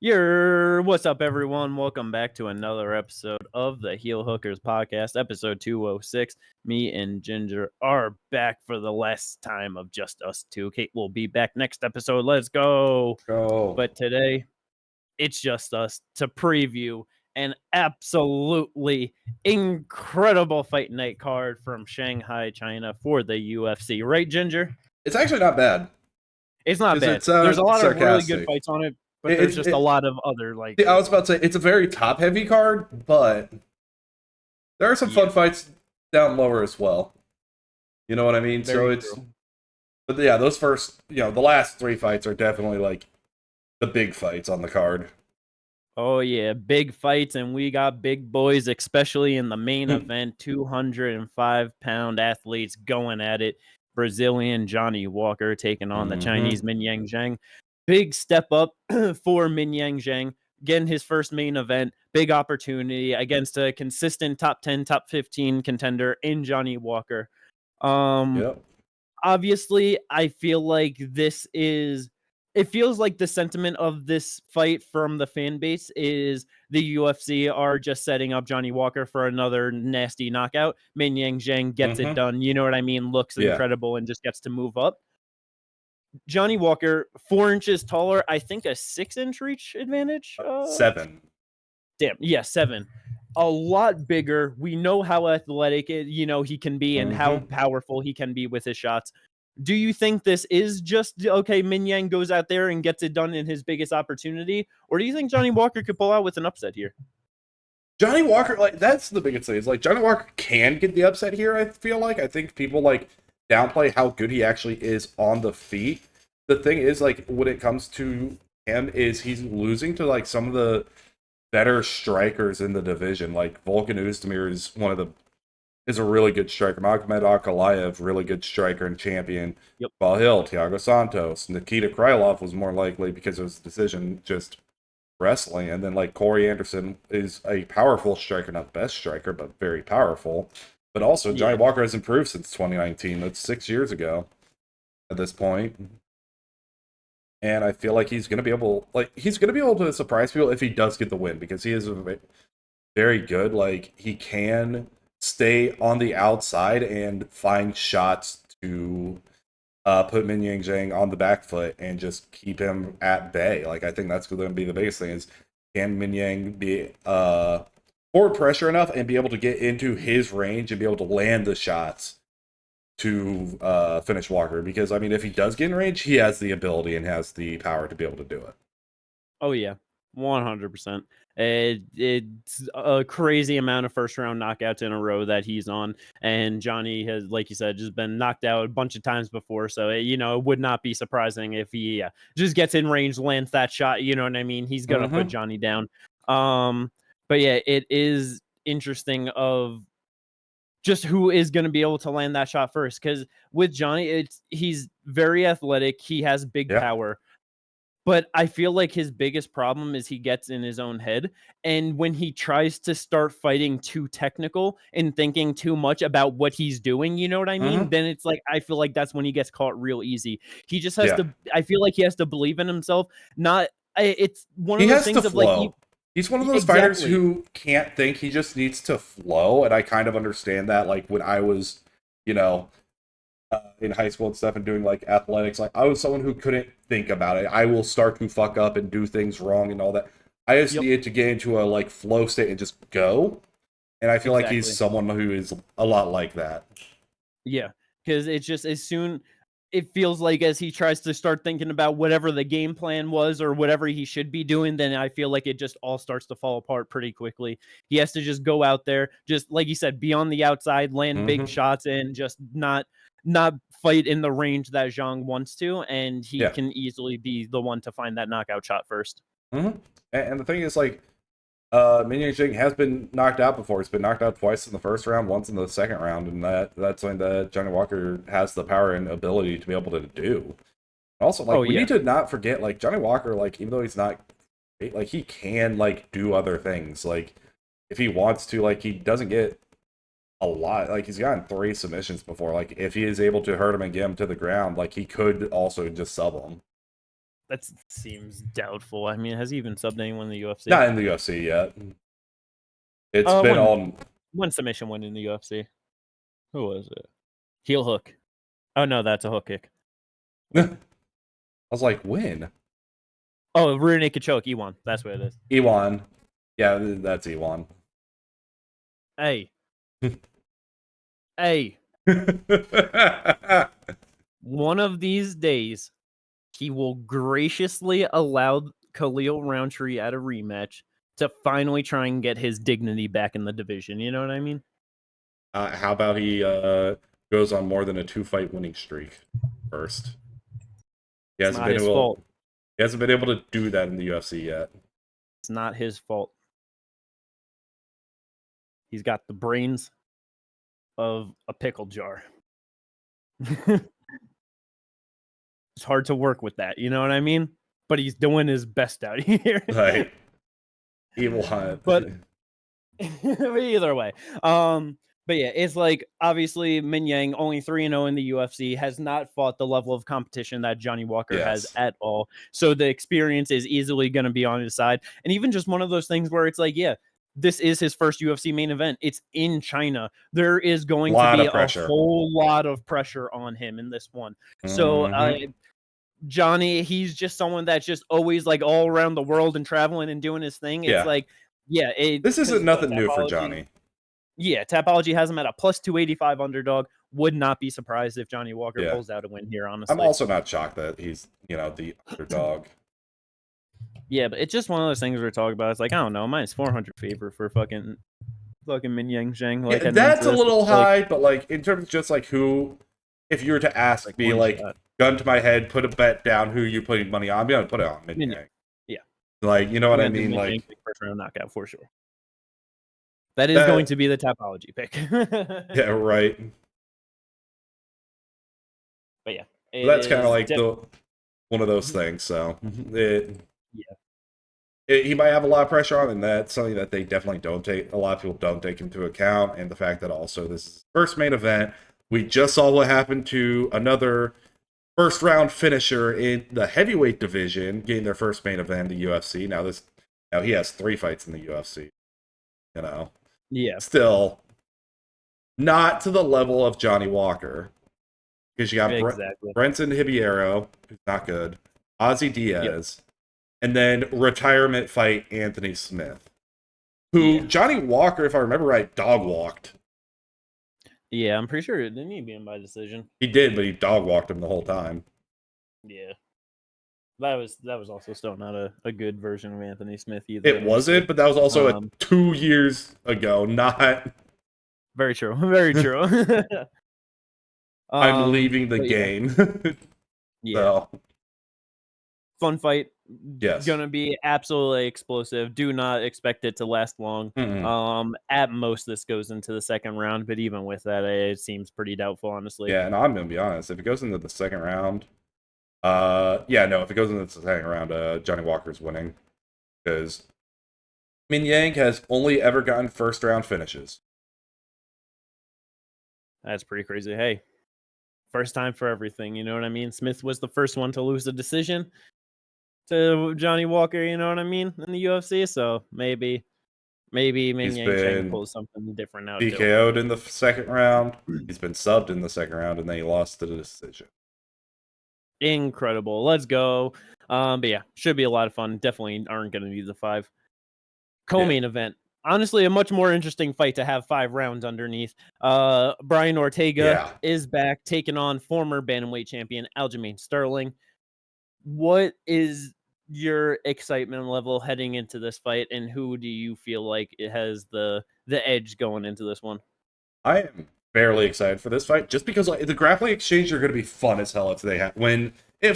What's up, everyone? Welcome back to another episode of the Heel Hookers podcast, episode 206. Me and Ginger are back for the last time of just us two. Kate will be back next episode. Let's go. But today, it's just us to preview an absolutely incredible fight night card from Shanghai, China for the UFC. Right, Ginger? It's actually not bad. It's not bad. There's a lot of really good fights on it. But there's just a lot of other, I was about to say, it's a very top-heavy card, but there are some fun fights down lower as well. You know what I mean? Very true. But yeah, those first, the last three fights are definitely, like, the big fights on the card. Oh, yeah, big fights, and we got big boys, especially in the main event, 205-pound athletes going at it. Brazilian Johnny Walker taking on the Chinese Mingyang Zhang. Big step up for Mingyang Zhang, getting his first main event, big opportunity against a consistent top 10, top 15 contender in Johnny Walker. Obviously, I feel like it feels like the sentiment of this fight from the fan base is the UFC are just setting up Johnny Walker for another nasty knockout. Mingyang Zhang gets it done. You know what I mean? Looks incredible and just gets to move up. Johnny Walker, 4 inches taller, I think a 6-inch reach advantage? 7. Damn, yeah, 7. A lot bigger. We know how athletic he can be and how powerful he can be with his shots. Do you think this is just, okay, Mingyang goes out there and gets it done in his biggest opportunity? Or do you think Johnny Walker could pull out with an upset here? Johnny Walker, that's the biggest thing. Is Johnny Walker can get the upset here, I feel like. I think people, downplay how good he actually is on the feet. The thing is, when it comes to him, is he's losing to, some of the better strikers in the division. Volkan Oezdemir is a really good striker. Magomed Ankalaev, really good striker and champion. Yep. Paul Hill, Thiago Santos. Nikita Krylov was more likely because of his decision just wrestling. And then, Corey Anderson is a powerful striker, not the best striker, but very powerful. But also, Johnny Walker has improved since 2019. That's 6 years ago at this point. And I feel like he's going to be able to surprise people if he does get the win, because he is very good. He can stay on the outside and find shots to put Mingyang Zhang on the back foot and just keep him at bay. I think that's going to be the biggest thing is, can Mingyang be forward pressure enough and be able to get into his range and be able to land the shots to finish Walker? Because, if he does get in range, he has the ability and has the power to be able to do it. Oh, yeah. 100%. It's a crazy amount of first-round knockouts in a row that he's on. And Johnny has, like you said, just been knocked out a bunch of times before. So, it would not be surprising if he just gets in range, lands that shot. You know what I mean? He's going to put Johnny down. But, yeah, it is interesting of just who is going to be able to land that shot first. Because with Johnny, he's very athletic. He has big power. But I feel like his biggest problem is he gets in his own head. And when he tries to start fighting too technical and thinking too much about what he's doing, you know what I mean? Then it's I feel like that's when he gets caught real easy. He just has to, I feel like he has to believe in himself. It's one of those things of he's one of those fighters who can't think. He just needs to flow. And I kind of understand that. When I was, in high school and stuff and doing athletics, I was someone who couldn't think about it. I will start to fuck up and do things wrong and all that. I just needed to get into a flow state and just go. And I feel like he's someone who is a lot like that. Yeah, because it's just it feels like as he tries to start thinking about whatever the game plan was or whatever he should be doing, then I feel like it just all starts to fall apart pretty quickly. He has to just go out there, just like you said, be on the outside, land big shots, and just not fight in the range that Zhang wants to, and he can easily be the one to find that knockout shot first. And the thing is, Mingyang Zhang has been knocked out before. He's been knocked out twice in the first round, once in the second round, and that's something that Johnny Walker has the power and ability to be able to do. Also, we need to not forget, Johnny Walker, even though he's not great, he can, do other things. If he wants to, he doesn't get a lot. He's gotten 3 submissions before. If he is able to hurt him and get him to the ground, he could also just sub him. That seems doubtful. I mean, has he even subbed anyone in the UFC? Not in the UFC yet. It's been on one submission win in the UFC. Who was it? Heel hook. Oh no, that's a hook kick. I was like, when? Oh, rear naked choke, E1. That's what it is. E1. Yeah, that's E1. Hey. Hey. One of these days, he will graciously allow Khalil Roundtree at a rematch to finally try and get his dignity back in the division. You know what I mean? How about he goes on more than a 2-fight winning streak first? He hasn't been able. He hasn't been able to do that in the UFC yet. It's not his fault. He's got the brains of a pickle jar. It's hard to work with that, you know what I mean? But he's doing his best out here. Right. Evil Hunt. But either way. But yeah, it's like obviously Mingyang, only 3-0 in the UFC, has not fought the level of competition that Johnny Walker has at all. So the experience is easily going to be on his side. And even just one of those things where it's like, yeah, this is his first UFC main event. It's in China. There is going to be a whole lot of pressure on him in this one. So Johnny, he's just someone that's just always like all around the world and traveling and doing his thing. It's like, yeah. This isn't nothing new for Johnny. Yeah, Tapology has him at a plus 285 underdog. Would not be surprised if Johnny Walker pulls out a win here, honestly. I'm also not shocked that he's, the underdog. Yeah, but it's just one of those things we're talking about. It's like, I don't know, minus 400 favor for fucking Mingyang Zhang. Like, that's a little high, but like in terms of just like who, if you were to ask me, like gun to my head, put a bet down, who you putting money on? I'm gonna put it on Mingyang. Yeah, like you know what I mean, like first round knockout for sure. That is going to be the Tapology pick. Yeah, right. But yeah, that's kind of like one of those things. So he might have a lot of pressure on, and that's something that they definitely don't take. A lot of people don't take into account, and the fact that also this is his first main event. We just saw what happened to another first round finisher in the heavyweight division, getting their first main event in the UFC. Now he has 3 fights in the UFC. Still not to the level of Johnny Walker, because you got Brenton Hibiero, who's not good, Ozzy Diaz, and then retirement fight Anthony Smith, who Johnny Walker, if I remember right, dog walked. Yeah, I'm pretty sure didn't he beat him by decision? He did, but he dog walked him the whole time. Yeah. That was also still not a good version of Anthony Smith either. It wasn't, but that was also 2 years ago, not... Very true. Very true. I'm leaving the game. So. Fun fight. Yes. Gonna be absolutely explosive. Do not expect it to last long. At most, this goes into the second round, but even with that, it seems pretty doubtful, honestly. Yeah, and I'm gonna be honest. If it goes into the second round... if it goes into the second round, Johnny Walker's winning. Because Mingyang has only ever gotten first round finishes. That's pretty crazy. Hey, first time for everything, you know what I mean? Smith was the first one to lose a decision to Johnny Walker, you know what I mean, in the UFC, so maybe Mingyang pulls something different out. DKO'd in the second round. He's been subbed in the second round, and then he lost to the decision. Incredible. Let's go. But yeah, should be a lot of fun. Definitely aren't going to need the 5. Co-main event. Honestly, a much more interesting fight to have 5 rounds underneath. Brian Oretega is back, taking on former bantamweight champion Aljamain Sterling. What is your excitement level heading into this fight, and who do you feel like it has the edge going into this one? I am fairly excited for this fight, just because the grappling exchange are going to be fun as hell if they have when they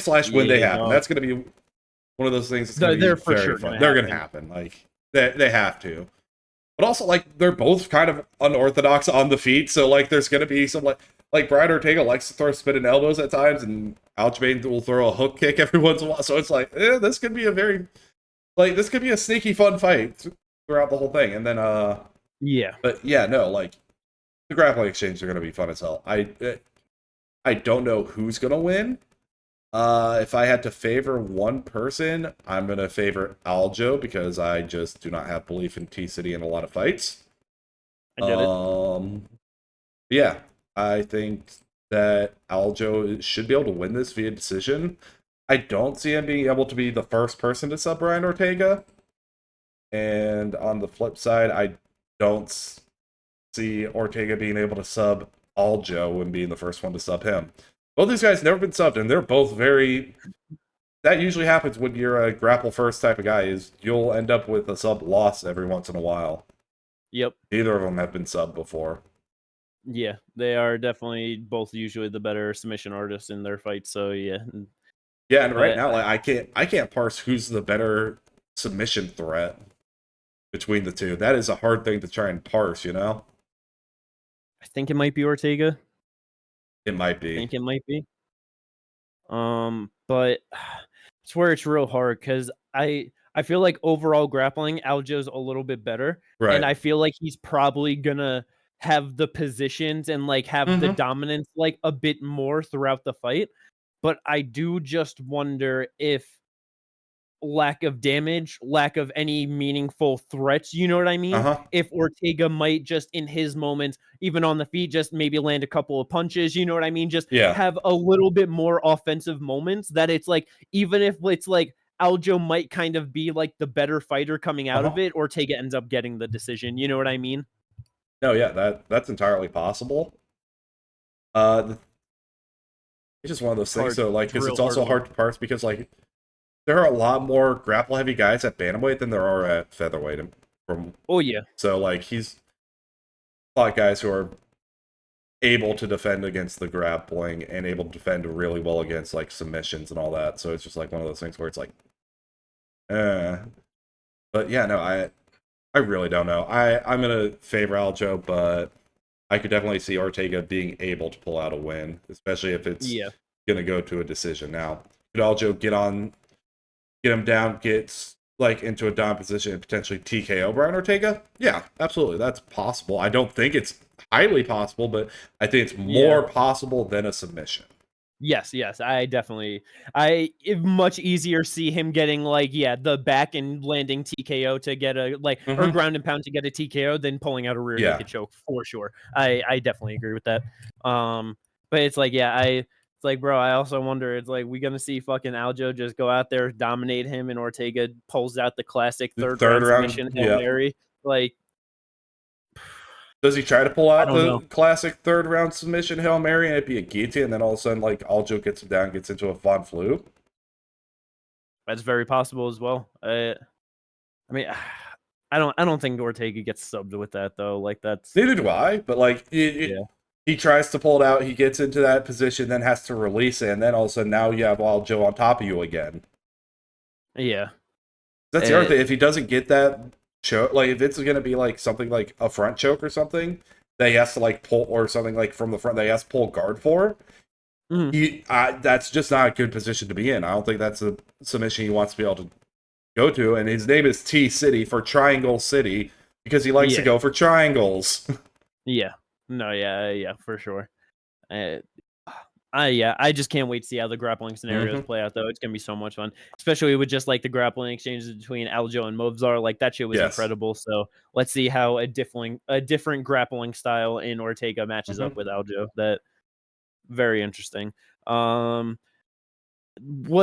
happen. That's going to be one of those things that's going to be very fun. They're going to happen. Like they have to. But also, like, they're both kind of unorthodox on the feet, so like there's going to be some like Brian Ortega likes to throw spinning elbows at times, and Aljamain will throw a hook kick every once in a while. So it's like, this could be this could be a sneaky fun fight throughout the whole thing. And then the grappling exchanges are going to be fun as hell. I don't know who's going to win. If I had to favor one person, I'm gonna favor Aljo because I just do not have belief in T City in a lot of fights. I get it. Yeah, I think that Aljo should be able to win this via decision. I don't see him being able to be the first person to sub Brian Ortega. And on the flip side, I don't see Ortega being able to sub Aljo and being the first one to sub him. Both these guys never been subbed, and they're both very. That usually happens when you're a grapple first type of guy. Is you'll end up with a sub loss every once in a while. Yep. Neither of them have been subbed before. Yeah, they are definitely both usually the better submission artists in their fights. So yeah. Yeah, and right But now, like I can't parse who's the better submission threat between the two. That is a hard thing to try and parse, you know? I think it might be Ortega. It might I be. think it might be. But it's where it's real hard because I feel like overall grappling, Aljo's a little bit better, and Right. I feel like he's probably gonna have the positions and like have the dominance like a bit more throughout the fight. But I do just wonder if lack of damage, lack of any meaningful threats, you know what I mean? Uh-huh. If Ortega might just in his moments, even on the feet, just maybe land a couple of punches, you know what I mean? Just Yeah. have a little bit more offensive moments that it's like, even if it's like Aljo might kind of be like the better fighter coming out of it, Ortega ends up getting the decision. You know what I mean? No, yeah, that's entirely possible. It's just one of those It's things, hard. so like, It's because real it's also hard one. hard to parse because like there are a lot more grapple heavy guys at bantamweight than there are at featherweight. From Oh yeah. so like he's a lot of guys who are able to defend against the grappling and able to defend really well against like submissions and all that. So it's just like one of those things where it's like, eh. But yeah, no, I really don't know. I'm gonna favor Aljo, but I could definitely see Ortega being able to pull out a win, especially if it's Yeah. gonna go to a decision. Now, could Aljo get him down, get like into a down position and potentially TKO Brian Ortega? Yeah, absolutely, that's possible. I don't think it's highly possible, but I think it's Yeah. more possible than a submission. Yes, I much easier see him getting like, yeah, the back and landing TKO to get a like or ground and pound to get a TKO than pulling out a rear Yeah. naked choke for sure. I definitely agree with that. But it's like, yeah, it's like, bro, I also wonder, it's like we gonna see fucking Aljo just go out there, dominate him, and Ortega pulls out the classic The third third round round, submission Hail yeah. Mary. Like, Does he try to pull I out don't the know. classic third round submission Hail Mary and it be a guillotine, and then all of a sudden, like, Aljo gets him down, gets into a Von Flue? That's very possible as well. I mean, I don't think Ortega gets subbed with that though. Like that's Neither do I, but, like, yeah. he tries to pull it out, he gets into that position, then has to release it, and then all of a sudden now you have Aljo on top of you again. Yeah. That's the other thing. If he doesn't get that choke, like, if it's going to be, like, something like a front choke or something that he has to, like, pull, or something, like, from the front that he has to pull guard for, that's just not a good position to be in. I don't think that's a submission he wants to be able to go to, and his name is T City for Triangle City because he likes to go for triangles. Yeah. No, yeah, for sure. I just can't wait to see how the grappling scenarios play out though. It's gonna be so much fun, especially with just like the grappling exchanges between Aljo and Movzar. Like that shit was Yes. incredible. So let's see how a different grappling style in Ortega matches up with Aljo. That very interesting. What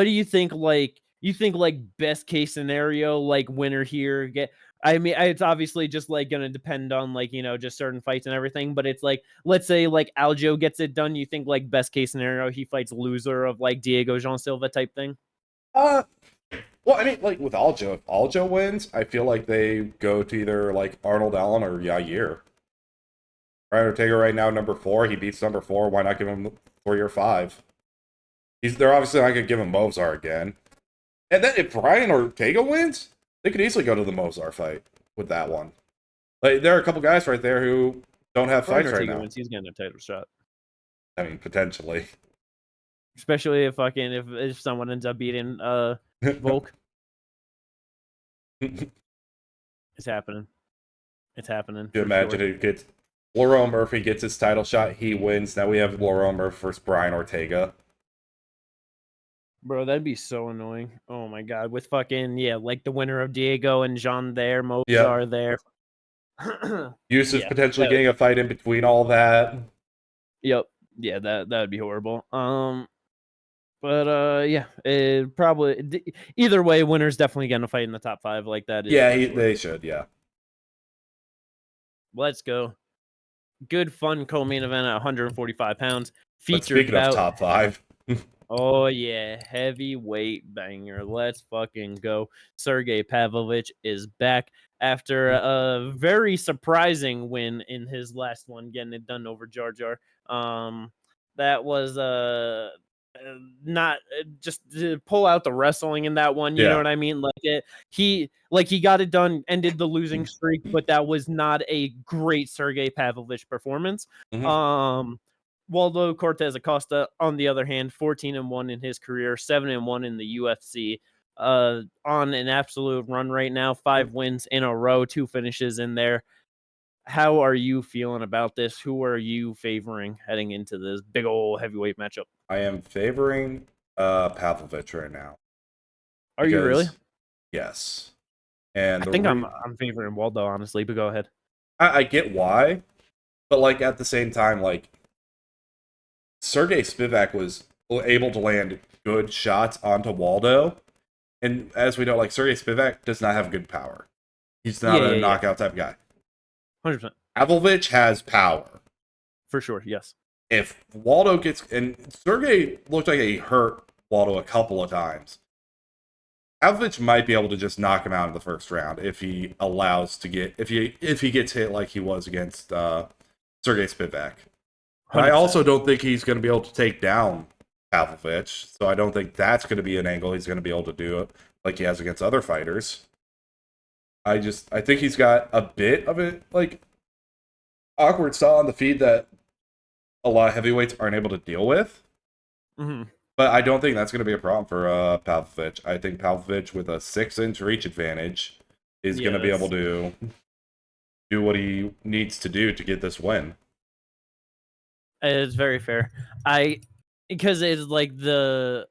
do you think? Like, you think like best case scenario, like winner here get? I mean, it's obviously just like gonna depend on like just certain fights and everything. But it's like, let's say like Aljo gets it done. You think like best case scenario he fights loser of like Diego Jean Silva type thing? Well, I mean, like with Aljo, if Aljo wins, I feel like they go to either like Arnold Allen or Yair. Brian Ortega right now number 4. He beats number 4. Why not give him 3 or 5? They're obviously not gonna give him Movzar again. And then if Brian Ortega wins, they could easily go to the Movzar fight with that one. Like there are a couple guys right there who don't have Brian fights right Ortega now. wins, he's getting a title shot. I mean, potentially. Especially if fucking if someone ends up beating Volk. It's happening. It's happening. You For imagine sure. it gets Laurel Murphy gets his title shot, he wins. Now we have Laurel Murphy versus Brian Ortega. Bro, that'd be so annoying. Oh my god, with fucking like the winner of Diego and Zhang there, Yep. Mozart there. Yusuf Yeah, potentially that would, getting a fight in between all that. yep, yeah, that would be horrible. But yeah, it probably either way, winner's definitely gonna fight in the top 5. Like that is Yeah, for sure. they should. Yeah. Let's go. Good fun co-main event at 145 pounds. But Featured speaking of bout. top 5, Oh yeah, heavyweight banger. Let's fucking go. Sergei Pavlovich is back after a very surprising win in his last one, getting it done over Jar Jar. That was not just to pull out the wrestling in that one. You know yeah. what I mean? He got it done, ended the losing streak, but that was not a great Sergei Pavlovich performance. Mhm. Um Waldo Cortes-Acosta, on the other hand, 14-1 in his career, 7-1 in the UFC. On an absolute run right now, 5 wins in a row, 2 finishes in there. How are you feeling about this? Who are you favoring heading into this big old heavyweight matchup? I am favoring Pavlovich right now Are you really? because yes, and I the think I'm favoring Waldo, honestly, but go ahead. I get why, but like at the same time, like Sergei Spivak was able to land good shots onto Waldo, and as we know, like Sergei Spivak does not have good power. He's not a Yeah. knockout type guy. 100%. Pavlovich has power. For sure, yes. If Waldo gets, and Sergey looked like he hurt Waldo a couple of times. Pavlovich might be able to just knock him out in the first round if he allows to get if he gets hit like he was against Sergey Spivak. And I 100%. also don't think he's going to be able to take down Pavlovich, so I don't think that's going to be an angle he's going to be able to do it like he has against other fighters. I think he's got a bit of it like awkward style on the feed that a lot of heavyweights aren't able to deal with. Mm-hmm. But I don't think that's going to be a problem for Pavlovich. I think Pavlovich with a 6-inch reach advantage is going to be able to do what he needs to do to get this win. It's very fair. Because it's like the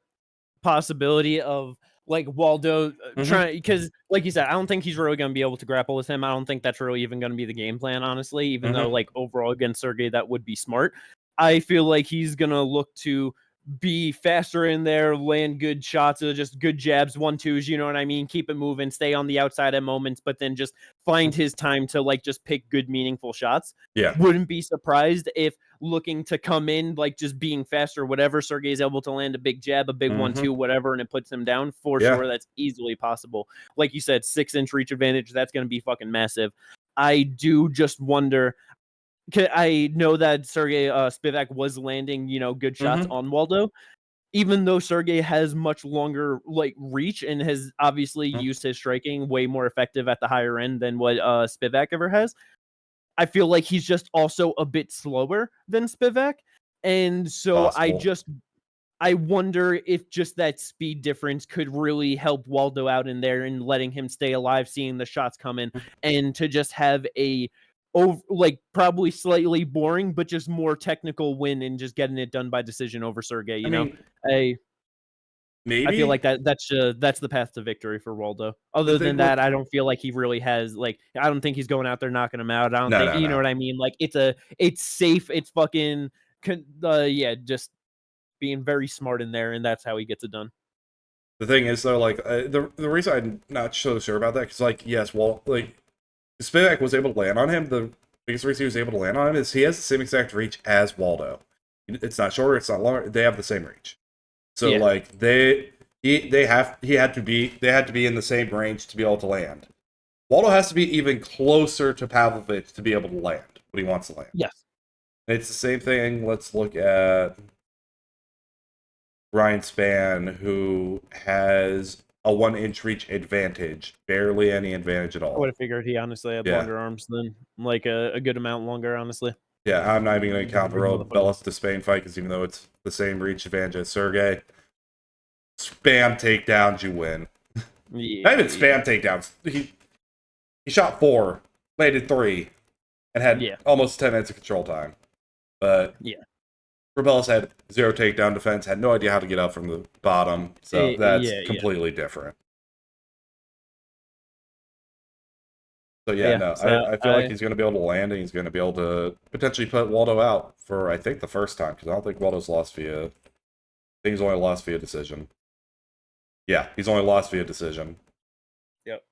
possibility of like Waldo trying, because like you said, I don't think he's really going to be able to grapple with him. I don't think that's really even going to be the game plan, honestly, even though like overall against Sergey that would be smart. I feel like he's going to look to be faster in there, land good shots, just good jabs, 1-2s, you know what I mean? Keep it moving, stay on the outside at moments, but then just find his time to like just pick good, meaningful shots. Yeah. Wouldn't be surprised if looking to come in, like just being faster, whatever, Sergey's able to land a big jab, a big 1-2, whatever, and it puts him down for sure. That's easily possible. Like you said, 6-inch reach advantage, that's going to be fucking massive. I do just wonder. I know that Sergey Spivak was landing, good shots on Waldo, even though Sergey has much longer like reach and has obviously used his striking way more effective at the higher end than what Spivak ever has. I feel like he's just also a bit slower than Spivak. And so Possible. I wonder if just that speed difference could really help Waldo out in there and letting him stay alive, seeing the shots come in, and to just have like probably slightly boring, but just more technical win and just getting it done by decision over Sergey. You know, I feel like that's the path to victory for Waldo. Other than that, I don't feel like he really has I don't think he's going out there knocking him out. I don't think you know what I mean. Like it's safe. It's fucking just being very smart in there, and that's how he gets it done. The thing is though, like the reason I'm not so sure about that because like yes, well like Spivak was able to land on him. The biggest reason he was able to land on him is he has the same exact reach as Waldo. It's not shorter, it's not longer. They have the same reach. So like they had to be in the same range to be able to land. Waldo has to be even closer to Pavlovich to be able to land what he wants to land. Yes. And it's the same thing. Let's look at Ryan Spann, who has a 1-inch reach advantage, barely any advantage at all. I would have figured he honestly had longer arms than like a good amount longer, honestly. Yeah, I'm not even going to count the Bellas to Spain fight because even though it's the same reach advantage as Sergey, spam takedowns, you win. Not even spam takedowns. He shot 4, landed 3, and had almost 10 minutes of control time. But Rebellis had 0 takedown defense, had no idea how to get up from the bottom, so that's Yeah. completely different. So yeah, Yeah. no, So I feel like he's going to be able to land, and he's going to be able to potentially put Waldo out for, I think, the first time, because I don't think Waldo's lost via. I think he's only lost via decision. Yeah, he's only lost via decision. Yep.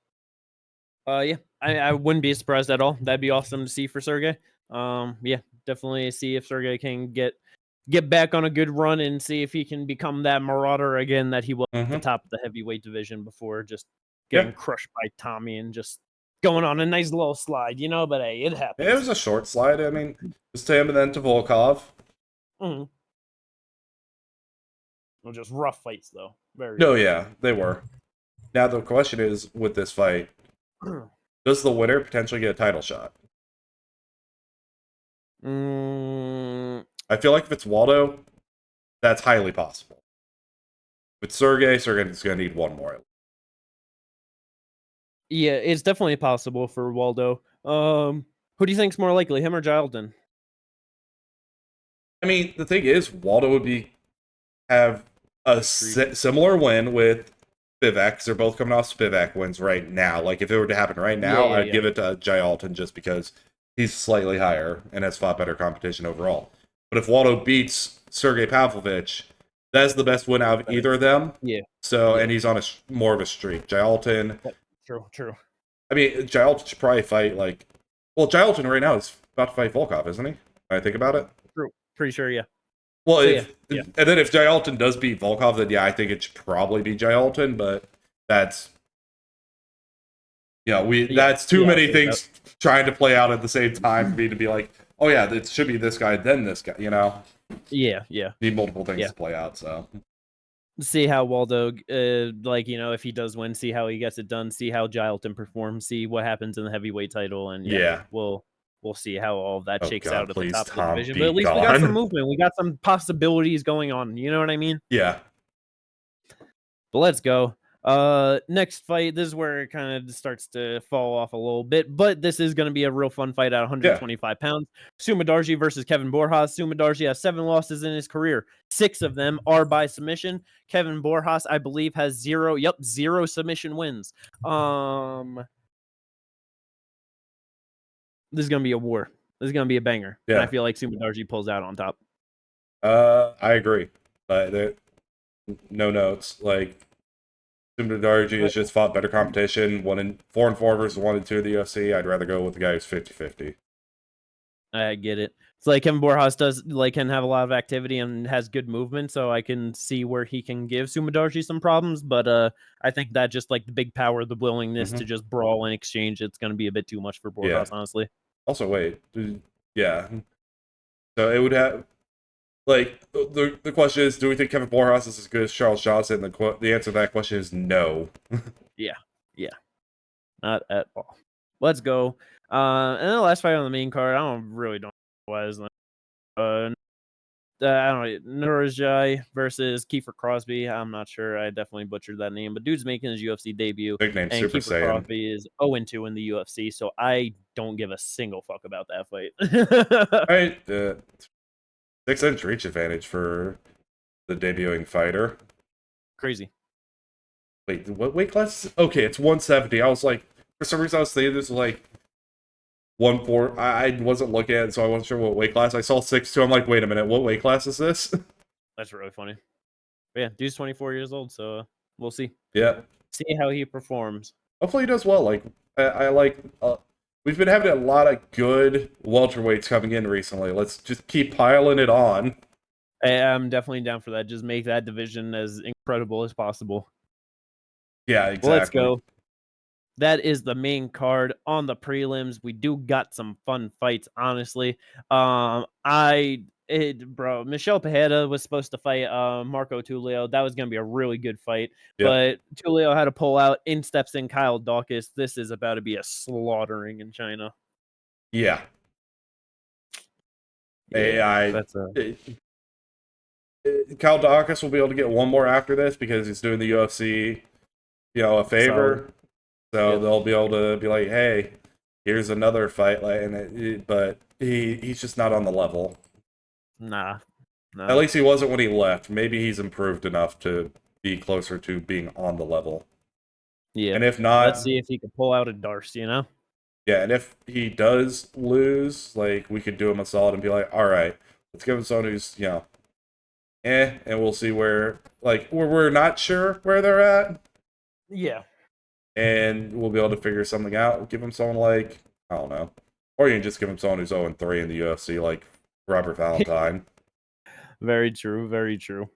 Yeah, I wouldn't be surprised at all. That'd be awesome to see for Sergei. Yeah, definitely see if Sergei can get back on a good run and see if he can become that marauder again that he was at the top of the heavyweight division before just getting crushed by Tommy and just going on a nice little slide, but hey, it happens. It was a short slide. I mean, it was to him and then to Volkov. Mm-hmm. Well, just rough fights though. Very. No, yeah, they were. Now the question is, with this fight, does the winner potentially get a title shot? I feel like if it's Waldo, that's highly possible. With Sergei's going to need one more. Yeah, it's definitely possible for Waldo. Who do you think's more likely, him or Gildan? I mean, the thing is, Waldo would have a similar win with Spivak, because they're both coming off Spivak wins right now. Like, if it were to happen right now, I'd give it to Gildan just because he's slightly higher and has fought better competition overall. But if Waldo beats Sergei Pavlovich, that's the best win out of either of them. Yeah. So, and he's on more of a streak. Gildan. True. I mean, Gildan should probably fight Gildan right now is about to fight Volkov, isn't he? When I think about it. True. Pretty sure, yeah. Well, and then if Gildan does beat Volkov, then yeah, I think it should probably be Gildan, but that's that's too many things trying to play out at the same time for me to be like, oh yeah, it should be this guy, then this guy, Yeah. Need multiple things to play out, so. See how Waldo, if he does win, see how he gets it done, see how Gildan performs, see what happens in the heavyweight title, and we'll see how all of that shakes out at the top of the division. But at least we got some movement. We got some possibilities going on. You know what I mean? Yeah. But let's go. Next fight. This is where it kind of starts to fall off a little bit, but this is going to be a real fun fight at 125 pounds. Sumudaerji versus Kevin Bojas. Sumudaerji has 7 losses in his career. 6 of them are by submission. Kevin Bojas, I believe, has 0 submission wins. This is going to be a war. This is going to be a banger. Yeah. And I feel like Sumudaerji pulls out on top. I agree. But no notes. Like, Sumudaerji has just fought better competition. 4-4 versus 1-2 in the UFC. I'd rather go with the guy who's 50-50. I get it. It's like Kevin Bojas can have a lot of activity and has good movement, so I can see where he can give Sumudaerji some problems. But I think that just like the big power, the willingness to just brawl and exchange, it's going to be a bit too much for Bojas, honestly. Also, wait, yeah. So it would have. Like, the question is, do we think Kevin Bojas is as good as Charles Johnson? The answer to that question is no. Yeah. Not at all. Let's go. And then the last fight on the main card, I don't know what is. I don't know, Nurajai versus Kiefer Crosby. I'm not sure. I definitely butchered that name, but dude's making his UFC debut. Big name, and Super Kiefer Saiyan. Crosby is 0-2 in the UFC, so I don't give a single fuck about that fight. Right. 6-inch reach advantage for the debuting fighter. Crazy. Wait, what weight class? Okay, it's 170. I was like, for some reason I was thinking this was like 1-4. I wasn't looking at it, so I wasn't sure what weight class. I saw 6'2". I'm like, wait a minute, what weight class is this? That's really funny. But yeah, dude's 24 years old, so we'll see. Yeah. See how he performs. Hopefully he does well. Like, I like... we've been having a lot of good welterweights coming in recently. Let's just keep piling it on. I'm definitely down for that. Just make that division as incredible as possible. Yeah, exactly. Well, let's go. That is the main card. On the prelims, we do got some fun fights, honestly. Michel Pereira was supposed to fight Marco Tulio. That was going to be a really good fight. But Tulio had to pull out. In steps in Kyle Daukaus. This is about to be a slaughtering in China. Yeah. Kyle Daukaus will be able to get one more after this because he's doing the UFC, a favor. So they'll be able to be like, hey, here's another fight. But he's just not on the level. Nah. At No. least he wasn't when he left. Maybe he's improved enough to be closer to being on the level. Yeah. And if Let's not, see if he can pull out a Darce, you know? yeah, and if he does lose, like, we could do him a solid and be like, all right, let's give him someone who's, and we'll see where, like, we're not sure where they're at, Yeah. and we'll be able to figure something out. We'll give him someone like, I don't know. Or you can just give him someone who's 0-3 in the UFC, like Robert Valentine. Very true. Very true.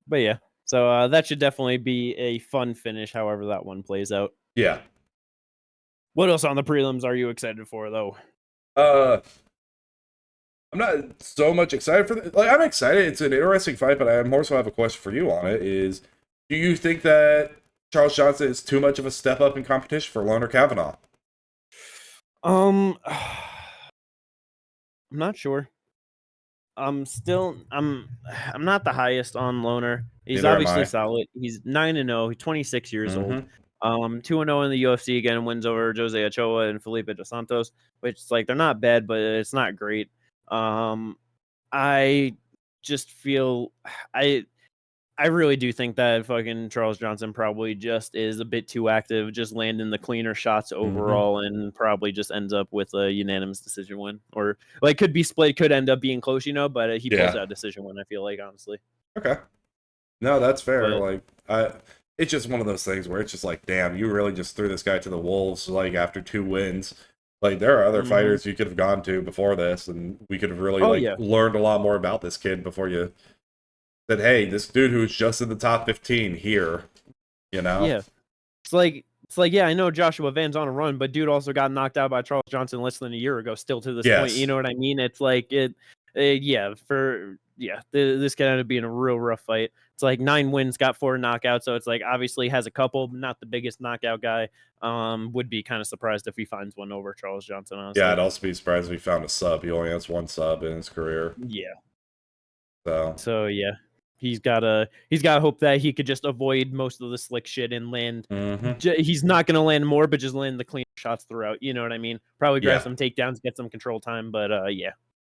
But yeah. So that should definitely be a fun finish, however that one plays out. Yeah. What else on the prelims are you excited for, though? I'm not so much excited for this. Like, I'm excited. It's an interesting fight, but I more so have a question for you on it. Is, do you think that Charles Johnson is too much of a step up in competition for Loner Kavanagh? I'm not sure. I'm not the highest on Loner. He's Neither am obviously I. solid. He's 9-0. He's 26 years old. Mm-hmm. 2-0 in the UFC again, wins over Jose Ochoa and Felipe dos Santos, which is like they're not bad, but it's not great. I just feel I really do think that fucking Charles Johnson probably just is a bit too active, just landing the cleaner shots Mm-hmm. overall, and probably just ends up with a unanimous decision win, or like could be split, could end up being close, but he pulls Yeah. out a decision win. I feel like honestly, Okay. No, that's fair. but Like, it's just one of those things where it's just like, damn, you really just threw this guy to the wolves. Like after 2 wins, like there are other mhm. fighters you could have gone to before this, and we could have really Oh like yeah, learned a lot more about this kid before you said, hey, this dude who's just in the top 15 here, you know? yeah. It's like yeah, I know Joshua Van's on a run, but dude also got knocked out by Charles Johnson less than a year ago. Still to this point, you Yes. know what I mean? It's like yeah, this could end up being a real rough fight. It's like 9 wins, got 4 knockouts, so it's like obviously has a couple, but not the biggest knockout guy. Would be kind of surprised if he finds one over Charles Johnson, Yeah, honestly. I'd also be surprised if he found a sub. He only has one sub in his career. Yeah. So, So yeah, he's gotta hope that he could just avoid most of the slick shit and land. mm-hmm. He's not gonna land more, but just land the clean shots throughout. You know what I mean? Probably grab Yeah. some takedowns, get some control time, but yeah,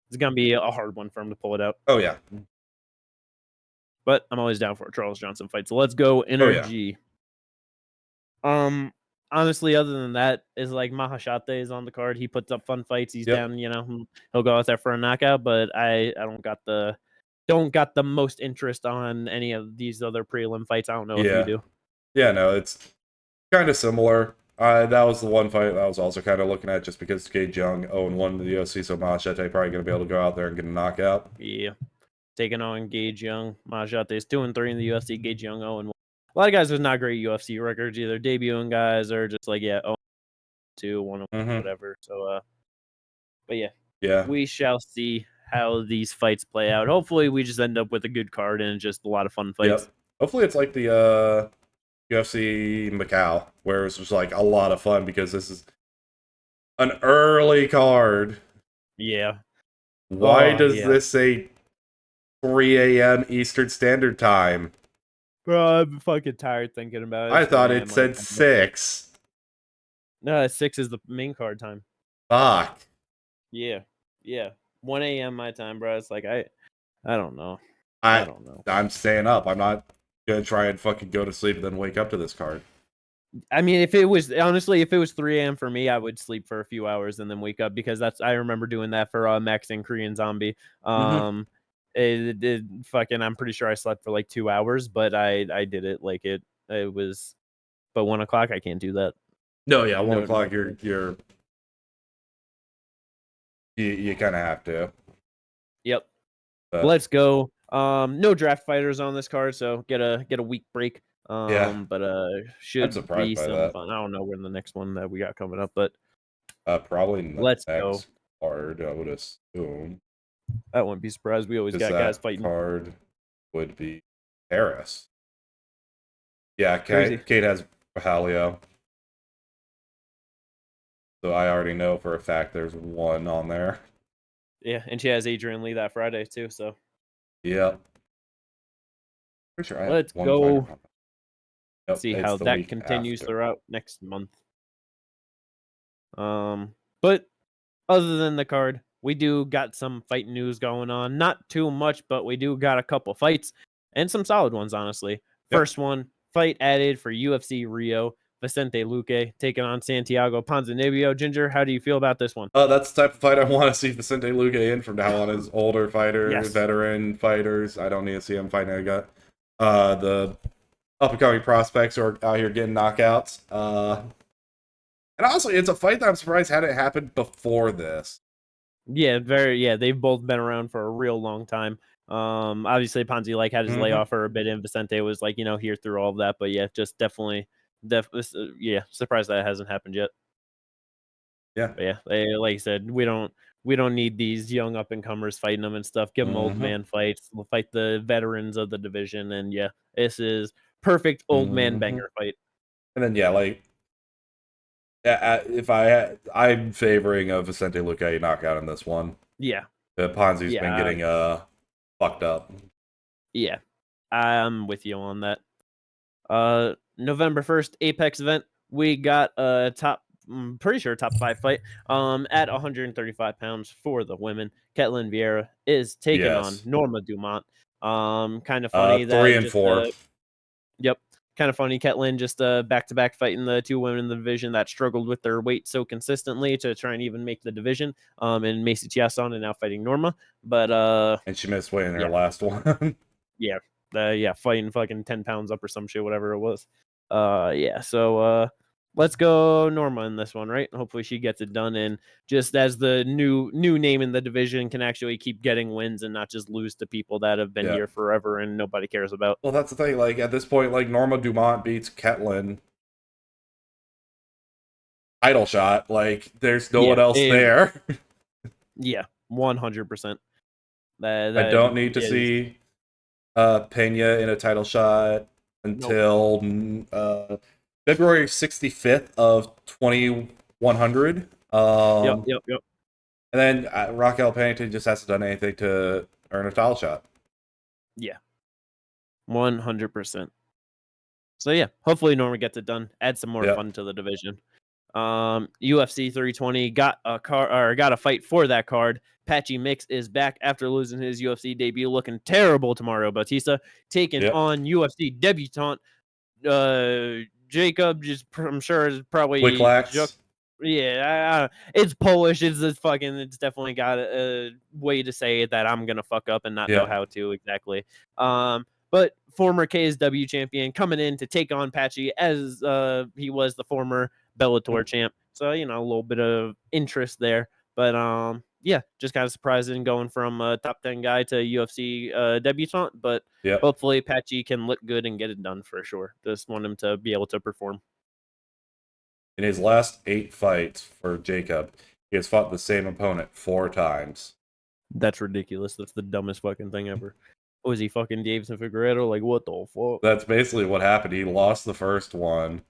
it's gonna be a hard one for him to pull it out. Oh, yeah. But I'm always down for a Charles Johnson fight. So let's go Oh, yeah. energy. Um, honestly, other than that, is like Mahashate is on the card. He puts up fun fights. He's Yep. down. He'll go out there for a knockout. But I don't got the most interest on any of these other prelim fights. I don't know if you Yeah. do. Yeah, no, it's kind of similar. That was the one fight I was also kind of looking at just because Gage Young 0-1 in the UFC, so Machete probably going to be able to go out there and get a knockout. Yeah, taking on Gage Young. Mahashate is 2-3 in the UFC. Gage Young 0-1. A lot of guys with not great UFC records, either debuting guys or just like 0-2, 1-1, Mm-hmm. whatever. So but yeah, Yeah. we shall see how these fights play out. Hopefully, we just end up with a good card and just a lot of fun fights. Yep. Hopefully it's like the UFC Macau, where it's just like a lot of fun because this is an early card. Yeah. Why Oh, does yeah. this say 3 a.m. Eastern Standard Time? Bro, I'm fucking tired thinking about it. I It's 1 thought it a.m. my said time, bro. 6. No, 6 is the main card time. Fuck. Yeah. Yeah. 1 a.m. my time, bro. It's like I don't know. I I don't know. I'm staying up. I'm not gonna try and fucking go to sleep and then wake up to this card. I mean, if it was 3 a.m. for me, I would sleep for a few hours and then wake up because I remember doing that for Max and Korean Zombie. Mm-hmm. Fucking I'm pretty sure I slept for like 2 hours, but I did it like it was. But 1 o'clock, I can't do that. No, yeah, one No, o'clock. no. You kind of have to. Yep. But Let's go. No draft fighters on this card, so get a week break. yeah, But I'm should surprised be by some that. fun. I don't know when the next one that we got coming up, but Probably in the let's go. next card, I would assume, I wouldn't be surprised. We always because got guys that fighting. card would be Paris. Yeah, Crazy. Kate has Halio. So I already know for a fact there's one on there. Yeah, and she has Adrian Lee that Friday too. So Yep. Pretty sure I have let's one fighter go on there. Yep, see it's how the that week continues after. throughout next month. But other than the card, we do got some fight news going on. Not too much, but we do got a couple fights and some solid ones, honestly. Yep. First one, fight added for UFC Rio. Vicente Luque taking on Santiago Ponzinibbio. Ginger, how do you feel about this one? That's the type of fight I want to see Vicente Luque in from now on. As older fighter, Yes. veteran fighters. I don't need to see him fighting the up and coming prospects who are out here getting knockouts. And honestly, it's a fight that I'm surprised hadn't happened before this. Yeah, they've both been around for a real long time. Obviously Ponzi like had his layoff for a bit, and Vicente was like, here through all of that. But yeah, just definitely surprised that it hasn't happened yet. Yeah. But yeah, like I said, we don't need these young up and comers fighting them and stuff. Give them old man fights. We'll fight the veterans of the division, and yeah, this is perfect old man banger fight. And then if I'm favoring a Vicente Luque knockout in this one. Yeah. Ponzi's been getting fucked up. Yeah. I'm with you on that. November 1st, Apex event. We got a I'm pretty sure top 5 fight. At 135 pounds for the women. Ketlin Vieira is taking on Norma Dumont. Kind of funny that 3 and 4. Yep. Kind of funny. Ketlin just back-to-back fighting the 2 women in the division that struggled with their weight so consistently to try and even make the division. And Macy Chiasson and now fighting Norma. But and she missed weight in her last one. Fighting fucking 10 pounds up or some shit, whatever it was. So let's go Norma in this one, right? Hopefully she gets it done, and just as the new name in the division can actually keep getting wins and not just lose to people that have been here forever and nobody cares about. Well, that's the thing. Like at this point, like Norma Dumont beats Ketlin. Title shot. Like there's no one else there. Yeah, 100%. I don't need to see Pena in a title shot until February 65th of 2100. Yep. And then Raquel Pennington just hasn't done anything to earn a title shot. Yeah. 100%. So yeah, hopefully Norma gets it done. Add some more fun to the division. UFC 320 got a fight for that card. Patchy Mix is back after losing his UFC debut, looking terrible to Mario Bautista, taking on UFC debutant Jacob. Just I'm sure is probably it's Polish. It's definitely got a way to say that I'm gonna fuck up and not know how to exactly. But former KSW champion coming in to take on Patchy as he was the former Bellator champ. So, a little bit of interest there. But just kind of surprising going from a top 10 guy to UFC debutant. But hopefully Patchy can look good and get it done for sure. Just want him to be able to perform. In his last 8 fights for Jacob, he has fought the same opponent 4 times. That's ridiculous. That's the dumbest fucking thing ever. Was he fucking Davidson Figueiredo? Like, what the fuck? That's basically what happened. He lost the first one.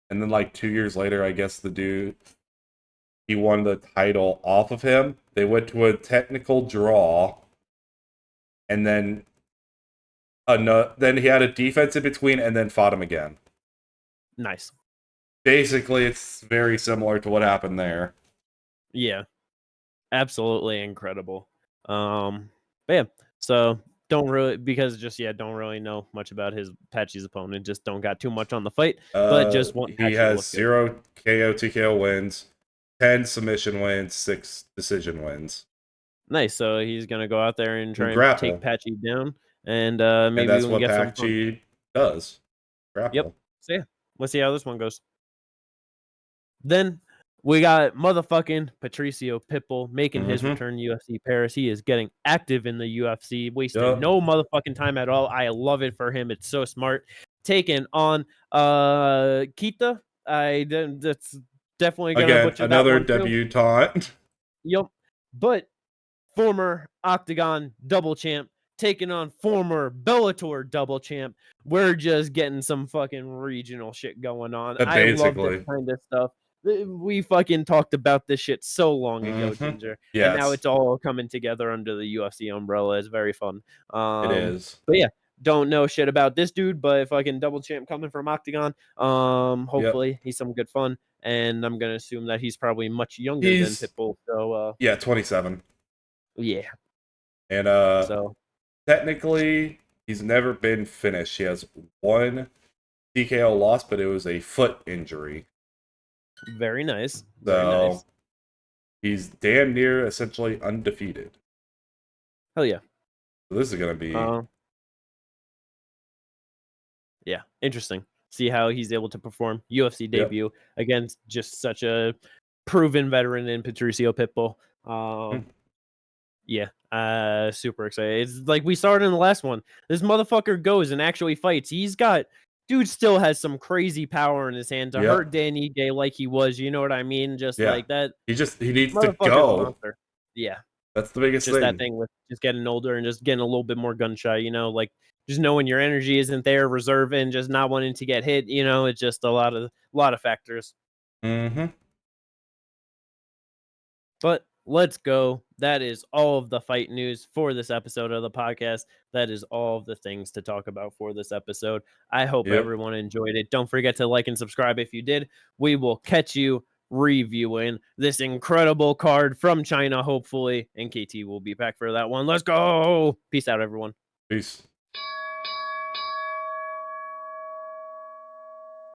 And then, 2 years later, I guess he won the title off of him. They went to a technical draw. And then he had a defense in between and then fought him again. Nice. Basically, it's very similar to what happened there. Yeah. Absolutely incredible. So don't really know much about Patchy's opponent. Just don't got too much on the fight. But just want he has 0 KO TKO wins, 10 submission wins, 6 decision wins. Nice. So he's gonna go out there and try and take Patchy down, and maybe that's we can what get Patchy does. Grapple. Yep. So yeah, let's see how this one goes. Then we got motherfucking Patricio Pitbull making his return to UFC Paris. He is getting active in the UFC, wasting no motherfucking time at all. I love it for him. It's so smart. Taking on Kita. That's definitely gonna butcher another that one debutante. Yep. But former Octagon double champ taking on former Bellator double champ. We're just getting some fucking regional shit going on. I love this kind of stuff. We fucking talked about this shit so long ago, Ginger. And now it's all coming together under the UFC umbrella. It's very fun. It is. But yeah, don't know shit about this dude, but fucking double champ coming from Octagon. Hopefully he's some good fun. And I'm gonna assume that he's probably much younger than Pitbull. So 27. Yeah. And So technically, he's never been finished. He has one TKO loss, but it was a foot injury. very nice. Very So nice. he's damn near essentially undefeated. Hell yeah. So this is going to be. Yeah, interesting. See how he's able to perform UFC debut against just such a proven veteran in Patricio Pitbull. Yeah, super excited. It's like we started in the last one. This motherfucker goes and actually fights. Dude still has some crazy power in his hand to hurt Danny Day like he was. You know what I mean? Just like that. He needs to Motherfucker's a go. monster. Yeah. That's the biggest Just thing. that thing with just getting older and just getting a little bit more gun shy, like just knowing your energy isn't there, reserve and just not wanting to get hit, it's just a lot of factors. Mm-hmm. But let's go. That is all of the fight news for this episode of the podcast. That is all of the things to talk about for this episode. I hope everyone enjoyed it. Don't forget to like and subscribe if you did. We will catch you reviewing this incredible card from China, hopefully. And KT will be back for that one. Let's go. Peace out, everyone. Peace.